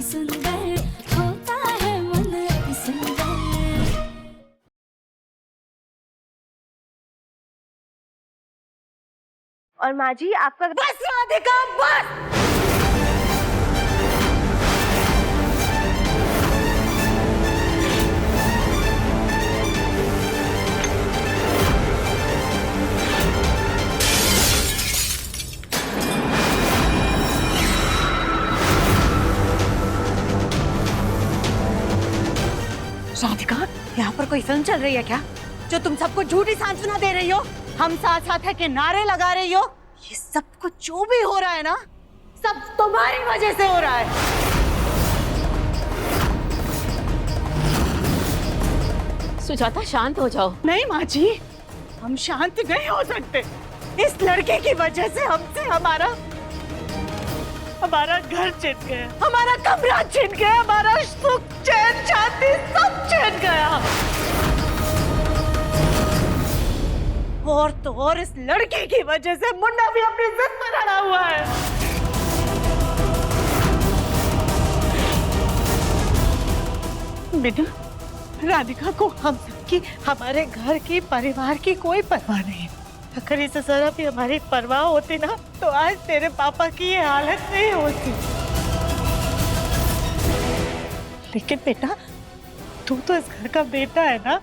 सुंदर होता है मन अति सुंदर। और माँ जी आपका बस राधिका बस। राधिका, यहाँ पर कोई फिल्म चल रही है क्या, जो तुम सबको झूठी सांत्वना दे रही हो? हम साथ साथ है के नारे लगा रही हो? ये सब कुछ जो भी हो रहा है ना, सब तुम्हारी वजह से हो रहा है। सुजाता शांत हो जाओ। नहीं माँ जी, हम शांत नहीं हो सकते। इस लड़के की वजह से हमसे हमारा घर छिन गया, हमारा कमरा छिन गया, हमारा सुख चैन शांति सब छिन गया। और तो और इस लड़के की वजह से मुन्ना भी अपनी जिद पर अड़ा हुआ है। बेटा, राधिका को हम सबकी, हमारे घर की, परिवार की कोई परवाह नहीं। अगर इसे जरा भी हमारी परवाह होती ना, तो आज तेरे पापा की ये हालत नहीं होती। लेकिन बेटा, तू तो इस घर का बेटा है ना,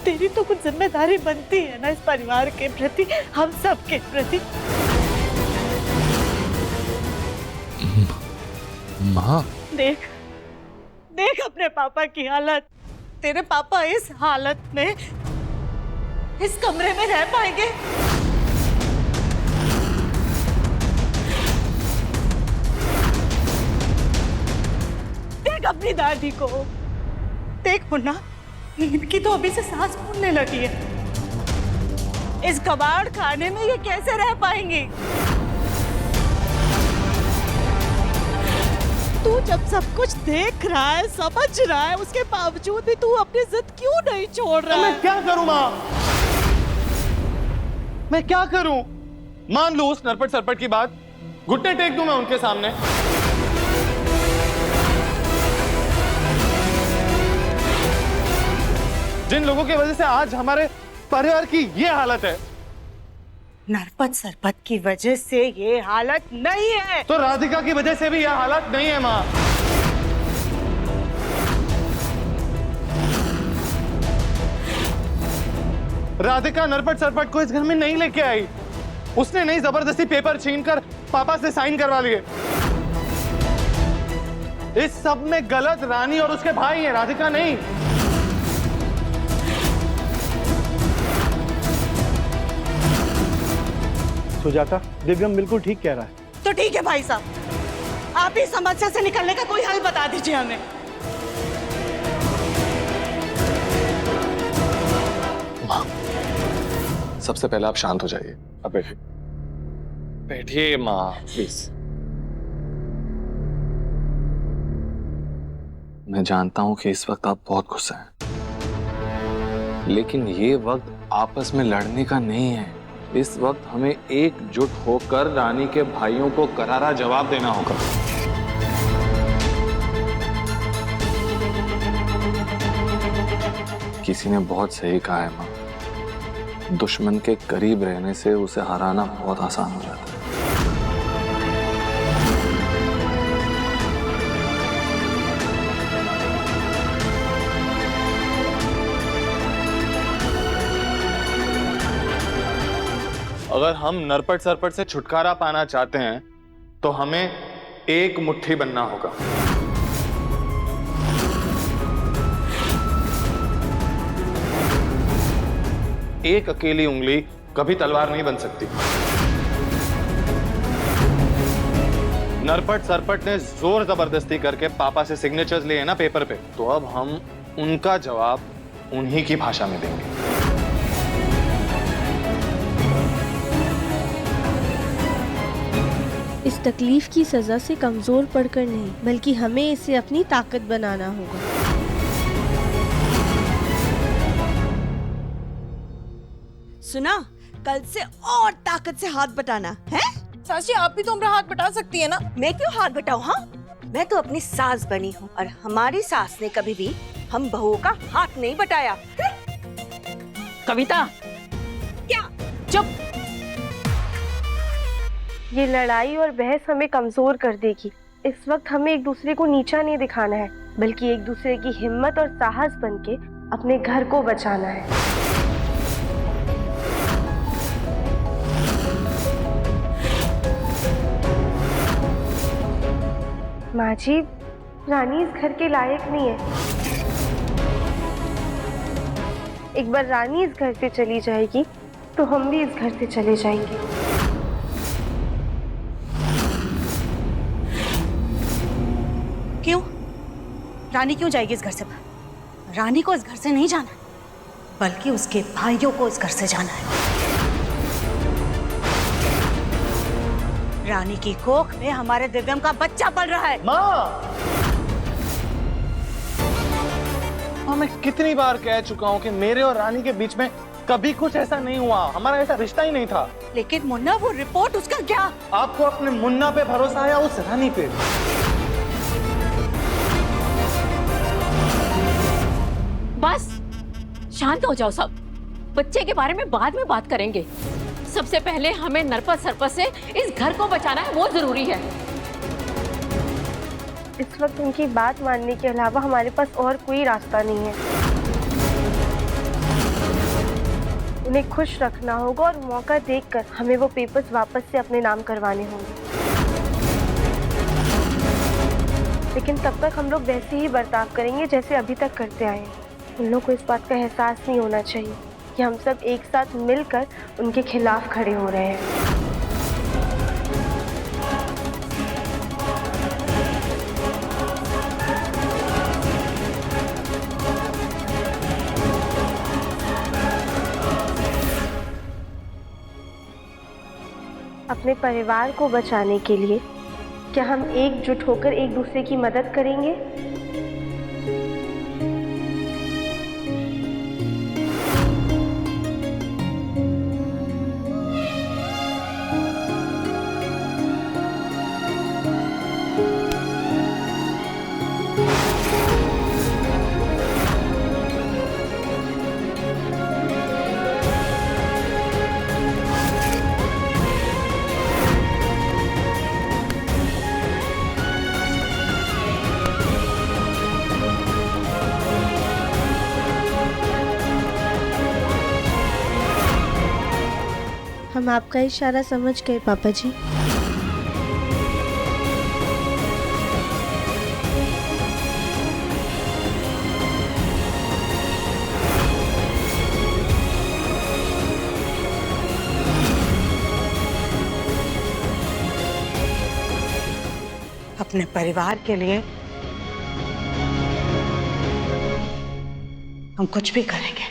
तेरी तो कुछ जिम्मेदारी बनती है ना इस परिवार के प्रति, हम सब के प्रति। माँ, देख अपने पापा की हालत। तेरे पापा इस हालत में इस कमरे में रह पाएंगे? देख अपनी दादी को, देख मुन्ना, इनकी तो अभी से सांस फूलने लगी है। इस कबाड़ खाने में ये कैसे रह पाएंगी? तू जब सब कुछ देख रहा है, समझ रहा है, उसके बावजूद भी तू अपनी जिद क्यों नहीं छोड़ रहा है? मैं क्या करूं माँ? मैं क्या करूं? मान लो उस नरपट सरपट की बात, घुटने टेक दूं मैं उनके सामने। जिन लोगों की वजह से आज हमारे परिवार की ये हालत है। नरपत सरपत की वजह से ये हालत नहीं है, तो राधिका की वजह से भी यह हालत नहीं है माँ। राधिका नरपट सरपट को इस घर में नहीं लेके आई। उसने नहीं जबरदस्ती पेपर छीनकर पापा से साइन करवा लिए। इस सब में गलत रानी और उसके भाई हैं, राधिका नहीं। सुजाता, दिव्यम बिल्कुल ठीक कह रहा है। तो ठीक है भाई साहब, आप इस समस्या से निकलने का कोई हल बता दीजिए हमें। माँ, सबसे पहले आप शांत हो जाइए। अब बैठिए, बैठिए माँ प्लीज। मैं जानता हूं कि इस वक्त आप बहुत गुस्सा हैं, लेकिन ये वक्त आपस में लड़ने का नहीं है। इस वक्त हमें एकजुट होकर रानी के भाइयों को करारा जवाब देना होगा। किसी ने बहुत सही कहा है मां, दुश्मन के करीब रहने से उसे हराना बहुत आसान हो जाता है। अगर हम नरपट सरपट से छुटकारा पाना चाहते हैं तो हमें एक मुट्ठी बनना होगा। एक अकेली उंगली कभी तलवार नहीं बन सकती। नरपट सरपट ने जोर जबरदस्ती करके पापा से सिग्नेचर्स लिए ना पेपर पे, तो अब हम उनका जवाब उन्हीं की भाषा में देंगे। इस तकलीफ की सजा से कमजोर पड़कर नहीं, बल्कि हमें इसे अपनी ताकत बनाना होगा। सुना, कल से और ताकत से हाथ बटाना है। साची, आप भी तो हमारा हाथ बटा सकती है ना। मैं क्यों हाथ बटाऊं? हाँ, मैं तो अपनी सास बनी हूँ और हमारी सास ने कभी भी हम बहुओं का हाथ नहीं बटाया। कविता, क्या? चुप। ये लड़ाई और बहस हमें कमजोर कर देगी। इस वक्त हमें एक दूसरे को नीचा नहीं दिखाना है, बल्कि एक दूसरे की हिम्मत और साहस बनके अपने घर को बचाना है। माँ जी, रानी इस घर के लायक नहीं है। एक बार रानी इस घर से चली जाएगी तो हम भी इस घर से चले जाएंगे। क्यों? रानी क्यों जाएगी इस घर से बाहर? रानी को इस घर से नहीं जाना, बल्कि उसके भाइयों को इस घर से जाना है। रानी की कोख में हमारे दिव्यम का बच्चा पल रहा है। माँ, मैं कितनी बार कह चुका हूँ कि मेरे और रानी के बीच में कभी कुछ ऐसा नहीं हुआ, हमारा ऐसा रिश्ता ही नहीं था। लेकिन मुन्ना, वो रिपोर्ट उसका क्या? आपको अपने मुन्ना पे भरोसा है या उस रानी पे? बस शांत हो जाओ सब। बच्चे के बारे में बाद में बात करेंगे। सबसे पहले हमें नरपत सरपत से इस घर को बचाना है, वो जरूरी है। इस वक्त उनकी बात मानने के अलावा हमारे पास और कोई रास्ता नहीं है। उन्हें खुश रखना होगा और मौका देखकर हमें वो पेपर्स वापस से अपने नाम करवाने होंगे। लेकिन तब तक हम लोग वैसे ही बर्ताव करेंगे जैसे अभी तक करते आए हैं। उन लोगों को इस बात का एहसास नहीं होना चाहिए कि हम सब एक साथ मिलकर उनके खिलाफ खड़े हो रहे हैं। अपने परिवार को बचाने के लिए क्या हम एकजुट होकर एक दूसरे की मदद करेंगे? हम आपका इशारा समझ गए पापा जी। अपने परिवार के लिए हम कुछ भी करेंगे।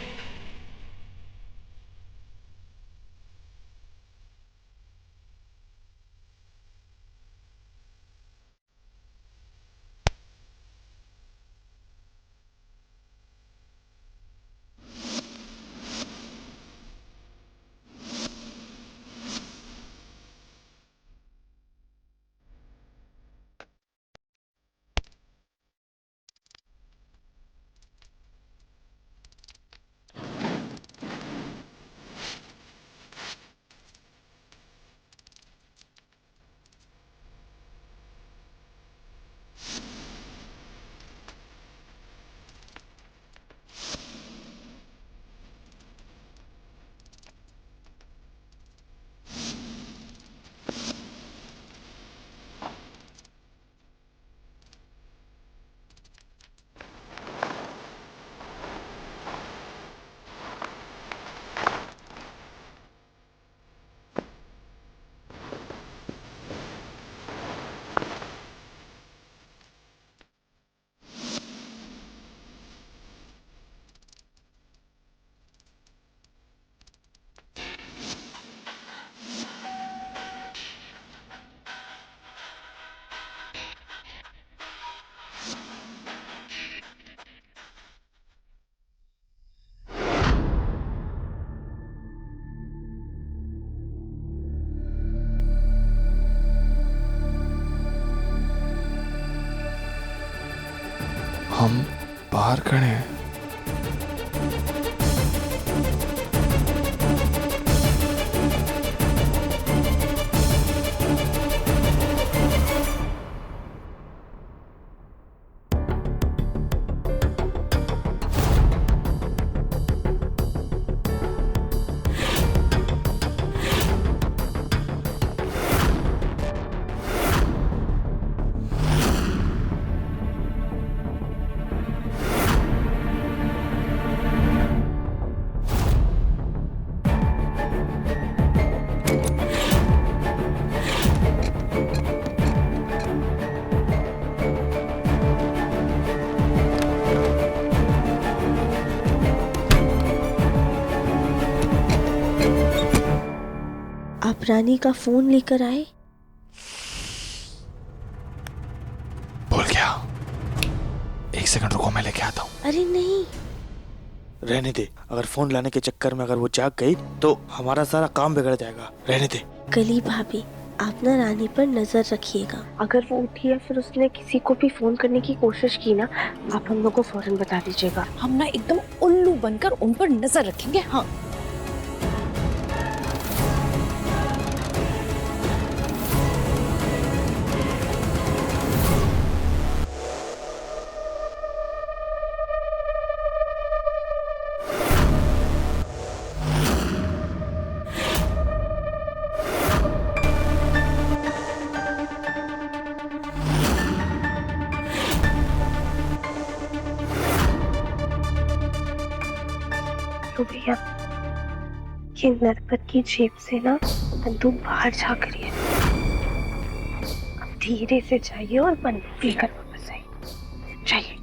हम बाहर खड़े हैं। आप रानी का फोन लेकर आए? बोल गया। 1 सेकंड रुको, मैं लेके आता हूँ। अरे नहीं, रहने दे। अगर फोन लाने के चक्कर में अगर वो जाग गई तो हमारा सारा काम बिगड़ जाएगा। रहने दे। कली भाभी, आप ना रानी पर नजर रखिएगा। अगर वो उठी या फिर उसने किसी को भी फोन करने की कोशिश की ना, आप हम लोग को फौरन बता दीजिएगा। हम ना एकदम उल्लू बनकर उन पर नजर रखेंगे। हाँ, तो भैया, ये नरपत की जेब से ना बंदूक बाहर झाँक रही है। अब धीरे से जाइए और बंदूक लेकर वापस आइए। जाइए।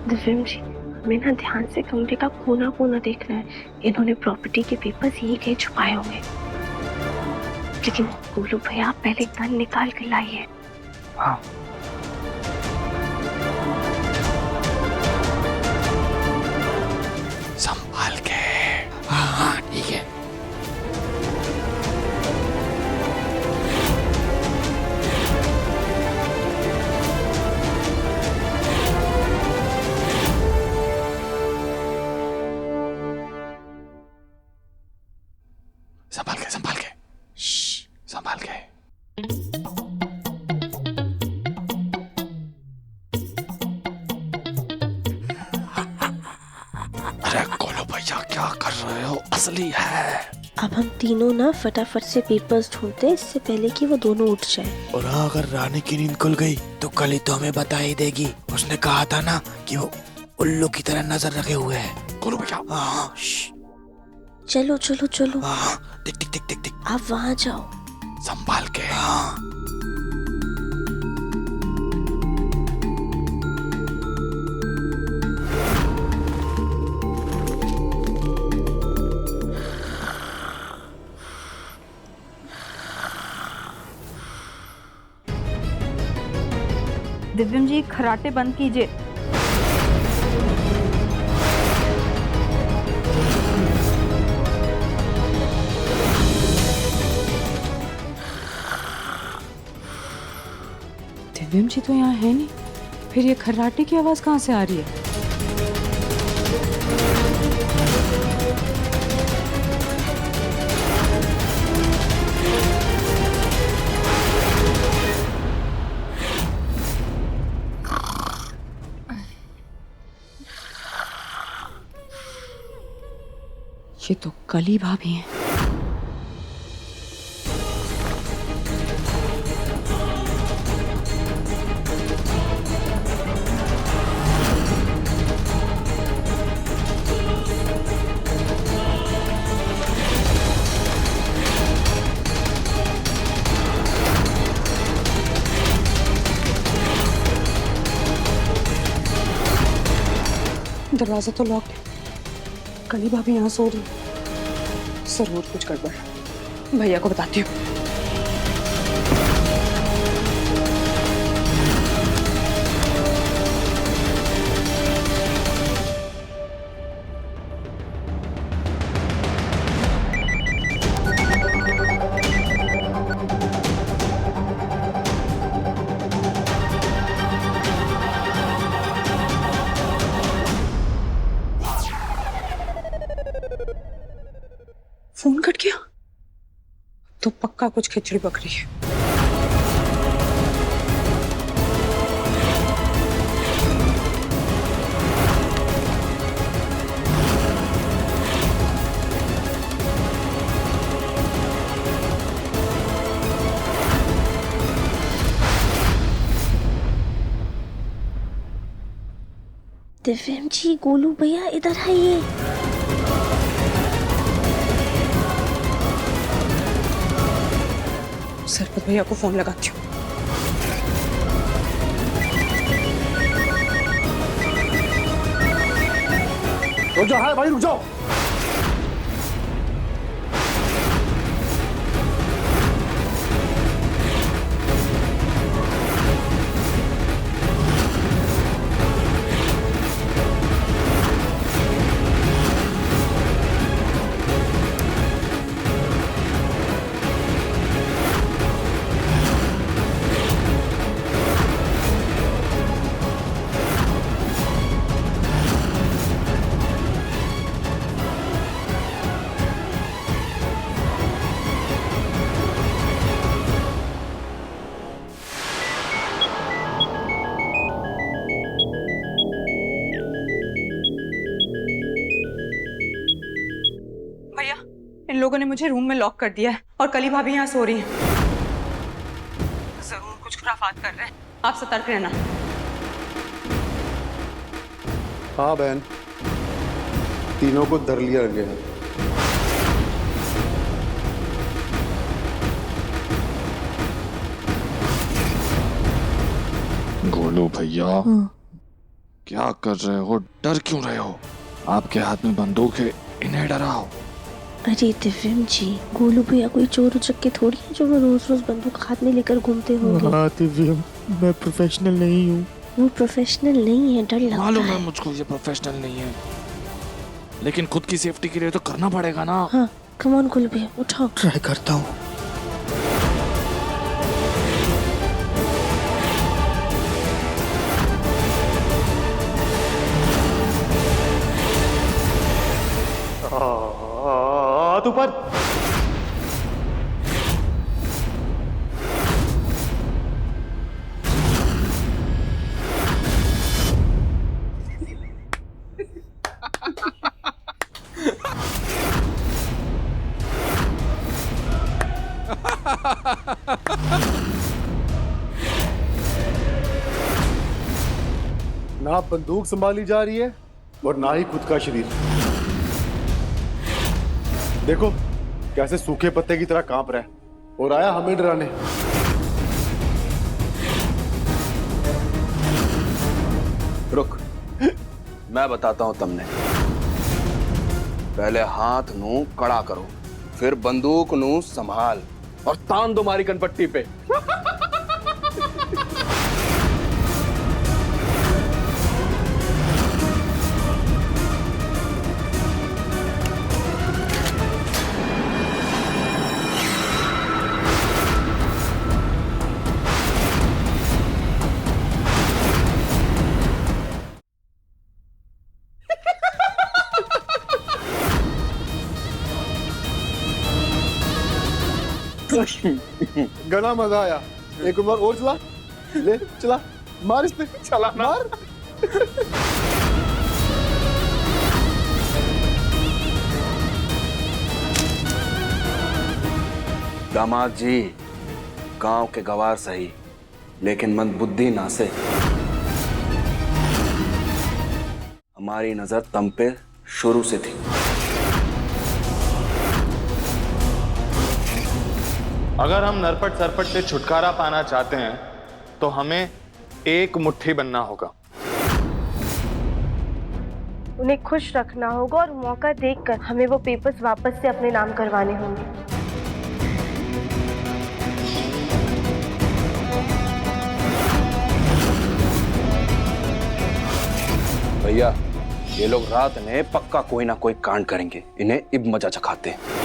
दिव्यम जी, हमें ना ध्यान से कमरे का कोना कोना देखना है। इन्होंने प्रॉपर्टी के पेपर्स यहीं कहीं छुपाए होंगे। लेकिन गोलू भैया, पहले गन निकाल के लाइए। हाँ। संभाल के। हाँ, ठीक है। संभाल के, संभाल के, संभाल के। अरे गोलू भैया, क्या कर रहे हो? असली है। अब हम तीनों ना फटाफट से पेपर्स ढूंढते हैं, इससे पहले कि वो दोनों उठ जाए। और हाँ, अगर रानी की नींद खुल गई तो कल ही तो हमें बता ही देगी। उसने कहा था ना कि वो उल्लू की तरह नजर रखे हुए है। गोलू भैया। हाँ, चलो चलो चलो। हाँ, टिक टिक टिक टिक टिक। आप वहाँ जाओ। संभाल के। हाँ। दिव्यम जी, खर्राटे बंद कीजिए। दिव्यम जी तो यहाँ है नहीं, फिर ये खर्राटे की आवाज कहाँ से आ रही है? ये तो कली भाभी हैं। दरवाजा तो लॉक है। कली भाभी यहाँ सो रही है। जरूर कुछ गड़बड़ है। भैया को बताती हूँ। फोन कट गया तो पक्का कुछ खिचड़ी पक रही है। दिव्यम जी, गोलू भैया इधर आइए। सरपत भैया को फोन लगाती हूँ। रुक जाओ, हाँ भाई रुक जाओ। भैया, इन लोगों ने मुझे रूम में लॉक कर दिया है और कली भाभी यहाँ सो रही हैं। जरूर कुछ खुराफात कर रहे हैं। आप सतर्क रहना। हाँ बहन, तीनों को धर लिया गया है। गोलू भैया, क्या कर रहे हो? डर क्यों रहे हो? आपके हाथ में बंदूक है, इन्हें डराओ। अरे दिव्यम जी, गोलू भैया कोई चोर उचक्के थोड़ी है जो वो रोज रोज बंदूक हाथ में लेकर घूमते होंगे। हाँ दिव्यम, मैं प्रोफेशनल नहीं हूँ। वो प्रोफेशनल नहीं है, डर लगता मालूम है है। मुझको ये प्रोफेशनल नहीं है, लेकिन खुद की सेफ्टी के लिए तो करना पड़ेगा ना। हाँ, कम ऑन गोलू भैया, उठाओ। ट्राई करता हूँ। हाथ ऊपर। ना बंदूक संभाली जा रही है और ना ही खुद का शरीर। देखो कैसे सूखे पत्ते की तरह कांप रहा है और आया हमें डराने। रुक, मैं बताता हूं तुमने। पहले हाथ नू कड़ा करो, फिर बंदूक नू संभाल और तान दो मारी कनपट्टी पे। गला मजा आया। एक बार और चला, ले चला, मार इस पे, चला मार। दामाद जी, गांव के गवार सही, लेकिन मंदबुद्धि ना से। हमारी नजर तम पे शुरू से थी। अगर हम नरपट सरपट से छुटकारा पाना चाहते हैं तो हमें एक मुट्ठी बनना होगा। उन्हें खुश रखना होगा और मौका देखकर हमें वो पेपर्स वापस से अपने नाम करवाने होंगे। भैया, ये लोग रात में पक्का कोई ना कोई कांड करेंगे, इन्हें इब मजा चखाते हैं।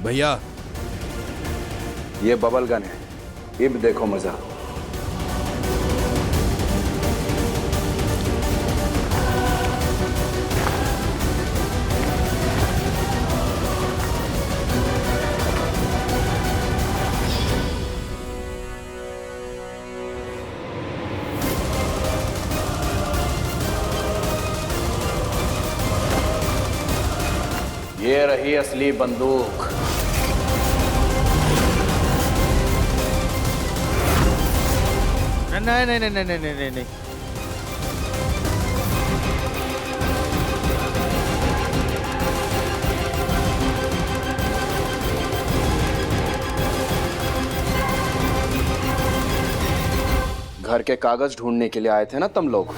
भैया, ये बबल गन है, इब देखो मजा। ये रही असली बंदूक। नहीं नहीं नहीं नहीं नहीं नहीं नहीं। घर के कागज ढूंढने के लिए आए थे ना तुम लोग?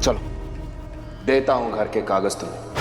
चलो, देता हूं घर के कागज तुम्हें।